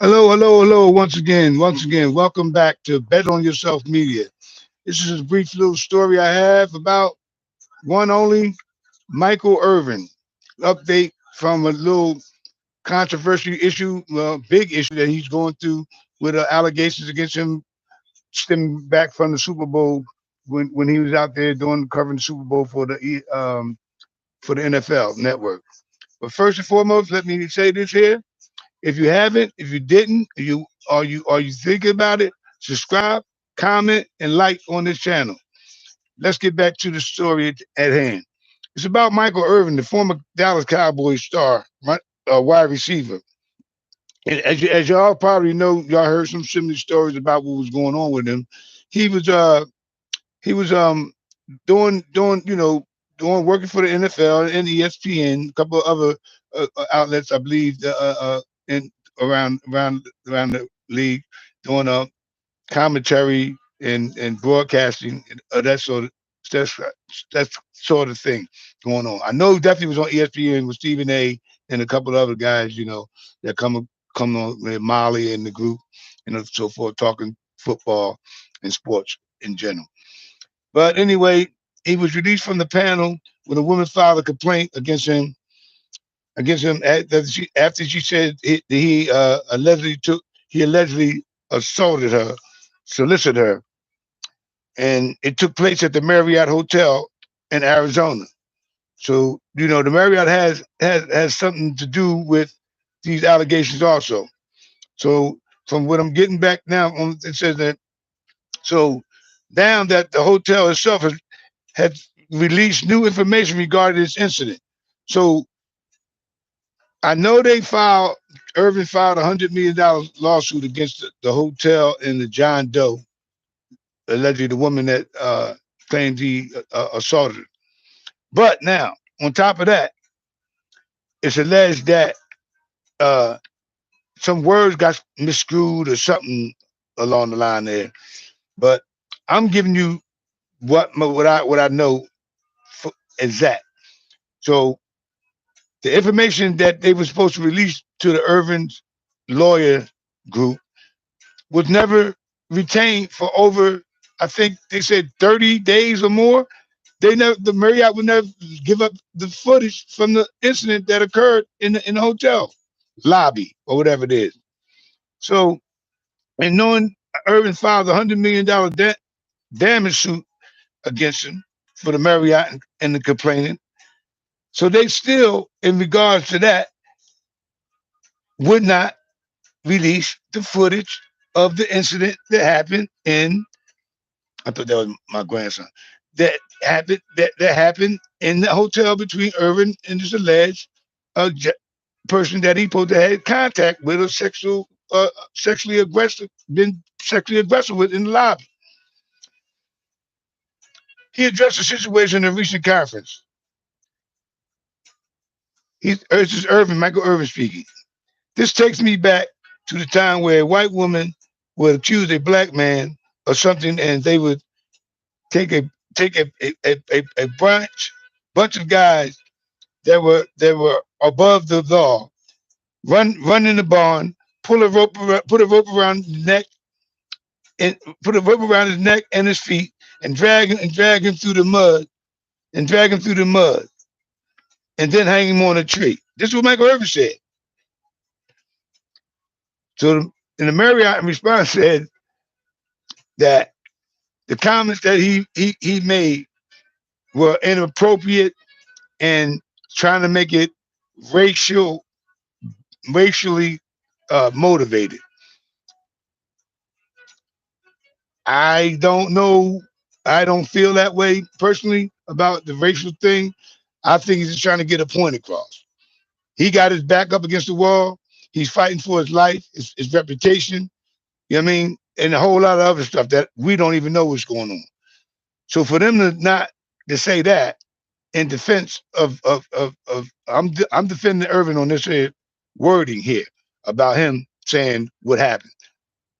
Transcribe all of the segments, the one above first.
Hello, hello, hello. Once again, welcome back to Bet on Yourself Media. This is a brief little story I have about one only Michael Irvin. Update from a little controversial issue, well, big issue that he's going through with allegations against him stemming back from the Super Bowl when he was out there doing covering the Super Bowl for the NFL Network. But first and foremost, let me say this here. If you haven't, if you didn't, you thinking about it, subscribe, comment, and like on this channel. Let's get back to the story at hand. It's about Michael Irvin, the former Dallas Cowboys star, wide receiver. And as y'all probably know, y'all heard some similar stories about what was going on with him. He was uh he was doing doing working for the NFL and ESPN, a couple of other outlets, I believe, in around the league, doing commentary and broadcasting, and that's that's sort of thing going on. I know he definitely was on ESPN with Stephen A. and a couple of other guys, that come on with Molly and the group, so forth, talking football and sports in general. But anyway, he was released from the panel when a woman filed a complaint against him after she said he allegedly assaulted her, solicited her, and it took place at the Marriott Hotel in Arizona. So the Marriott has something to do with these allegations also. So from what I'm getting back now, it says that so now that the hotel itself has released new information regarding this incident. So I know Irvin filed $100 million lawsuit against the hotel and the John Doe, allegedly the woman that claimed he assaulted her. But now, on top of that, it's alleged that uh, some words got miscrewed or something along the line there. But I'm giving you what I know is that. So the information that they were supposed to release to the Irvin's lawyer group was never retained for over, I think they said 30 days or more. The Marriott would never give up the footage from the incident that occurred in the hotel lobby or whatever it is. So, and knowing Irvin filed $100 million damage suit against him for the Marriott and the complaining, so they still, in regards to that, would not release the footage of the incident that happened in. I thought that was my grandson. That happened in the hotel between Irvin and this alleged person that he supposed to have contact with, or sexually aggressive, been sexually aggressive with in the lobby. He addressed the situation in a recent conference. This is Irvin, Michael Irvin speaking. This takes me back to the time where a white woman would accuse a black man of something, and they would take a take a bunch of guys that were above the law, run in the barn, put a rope around the neck, and put a rope around his neck and his feet, and drag him through the mud, and drag him through the mud, and then hang him on a tree. This is what Michael Irvin said. So in the Marriott response said that the comments that he made were inappropriate and trying to make it racial racially motivated. I don't know. I don't feel that way personally about the racial thing. I think he's just trying to get a point across. He got his back up against the wall. He's fighting for his life, his reputation. You know what I mean? And a whole lot of other stuff that we don't even know what's going on. So for them to say that in defense of I'm defending Irvin on this here wording here about him saying what happened.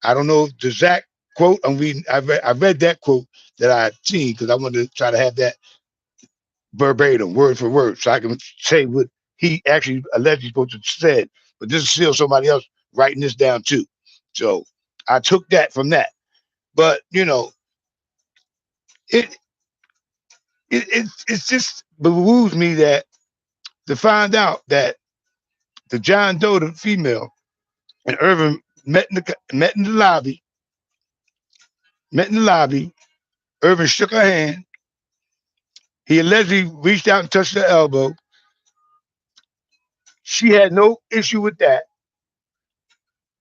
I don't know if the Zach quote I'm reading. I read that quote that I seen because I wanted to try to have that verbatim, word for word, so I can say what he actually allegedly supposed to have said. But this is still somebody else writing this down too. So I took that from that. But it it just behooves me that to find out that the John Doe, the female, and Irvin met in the lobby. Irvin shook her hand. He allegedly reached out and touched her elbow. She had no issue with that.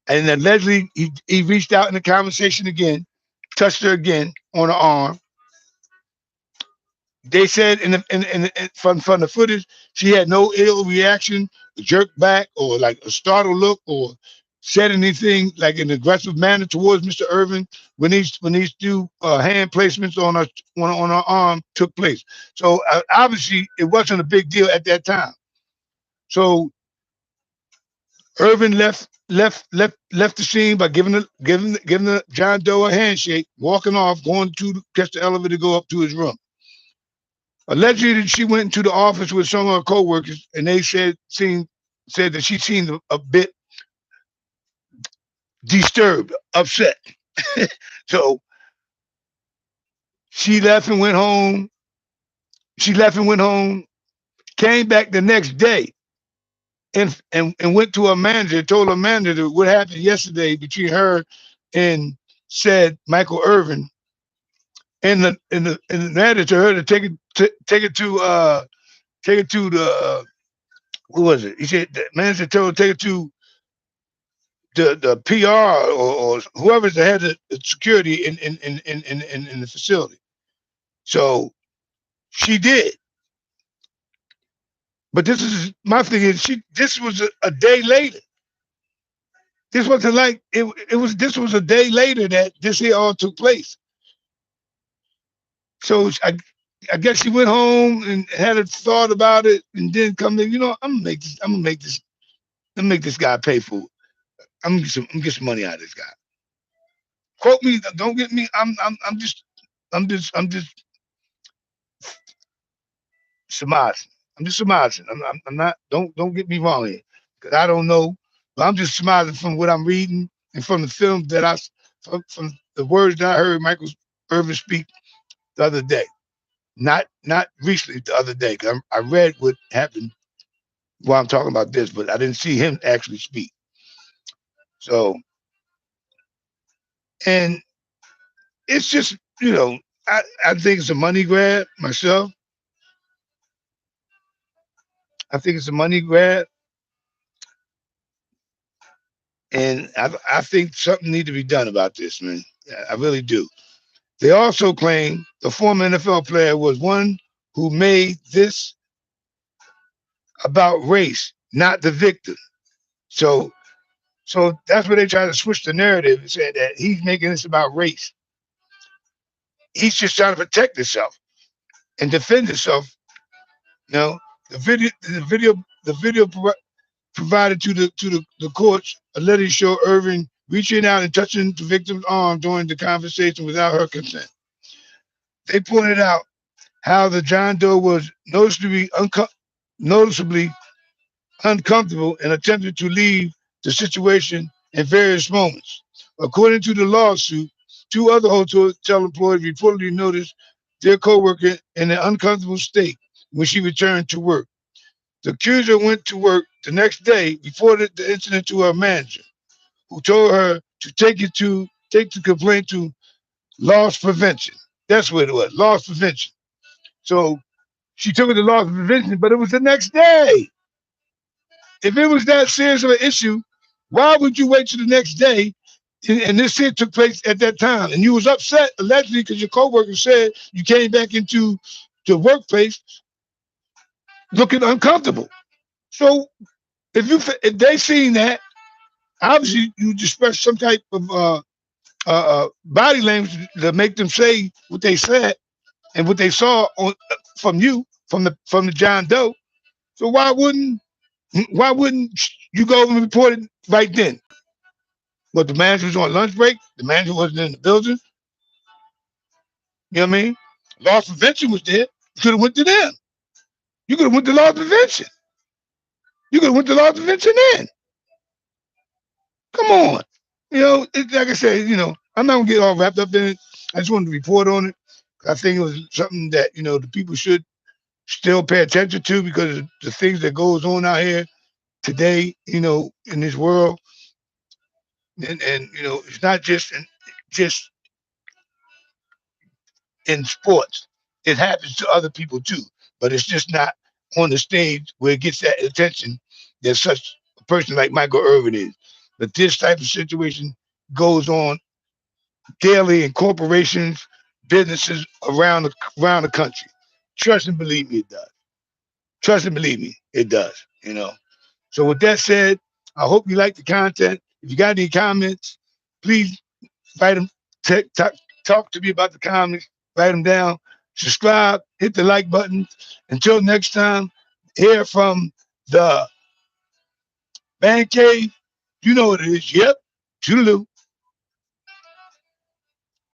And allegedly, he reached out in the conversation again, touched her again on her arm. They said from the footage, she had no ill reaction, jerk back, or like a startled look, or said anything like an aggressive manner towards Mr. Irvin when these two hand placements on her arm took place. So obviously, it wasn't a big deal at that time. So Irvin left the scene by giving the John Doe a handshake, walking off, going to catch the elevator to go up to his room. Allegedly, she went into the office with some of her coworkers, and they said that she seemed a bit disturbed, upset. So she left and went home. She left and went home. Came back the next day, and went to her manager. Told her manager what happened yesterday between her and said Michael Irvin, and the manager told her to take it to the who was it? He said the manager told her to take it to the PR or whoever's the head of security in the facility. So she did. But this is my thing is this was a day later. This wasn't like it was this was a day later that this here all took place. So I guess she went home and had a thought about it and then come in, I'm gonna make this guy pay for it. I'm gonna get some money out of this guy. Quote me, don't get me. I'm just surmising. I'm just surmising. I'm not. Don't get me wrong here, because I don't know. But I'm just surmising from what I'm reading and from the film that from the words that I heard Michael Irvin speak the other day. Not recently, the other day. 'Cause I read what happened while I'm talking about this, but I didn't see him actually speak. So, and it's just I think it's a money grab myself. I think it's a money grab, and I think something needs to be done about this, man. I really do. They also claim the former NFL player was one who made this about race, not the victim. So, so that's where they try to switch the narrative and say that he's making this about race. He's just trying to protect himself and defend himself. You know, the video provided to the courts allegedly show Irving reaching out and touching the victim's arm during the conversation without her consent. They pointed out how the John Doe was noticeably uncomfortable and attempted to leave the situation in various moments. According to the lawsuit, two other hotel employees reportedly noticed their coworker in an uncomfortable state when she returned to work. The accuser went to work the next day, reported the incident to her manager, who told her to take the complaint to loss prevention. That's what it was, loss prevention. So she took it to loss prevention, but it was the next day. If it was that serious of an issue, why would you wait till the next day? And this here took place at that time, and you was upset allegedly because your coworker said you came back into the workplace looking uncomfortable. So if they seen that, obviously you express some type of body language to make them say what they said and what they saw from you from the John Doe. So why wouldn't you go and report it right then? But the manager was on lunch break. The manager wasn't in the building. You know what I mean? Loss prevention was there. You could have went to them. You could have went to loss prevention. You could have went to loss prevention then. Come on. Like I said, I'm not gonna get all wrapped up in it. I just wanted to report on it. I think it was something that the people should still pay attention to because of the things that goes on out here today. In this world, and it's not just in sports. It happens to other people too, but it's just not on the stage where it gets that attention that such a person like Michael Irvin is. But this type of situation goes on daily in corporations, businesses around the country. Trust and believe me, it does. Trust and believe me, it does. So with that said, I hope you like the content. If you got any comments, please write them. Talk to me about the comments. Write them down. Subscribe. Hit the like button. Until next time, hear from the Man Cave. You know what it is. Yep. Toodaloo.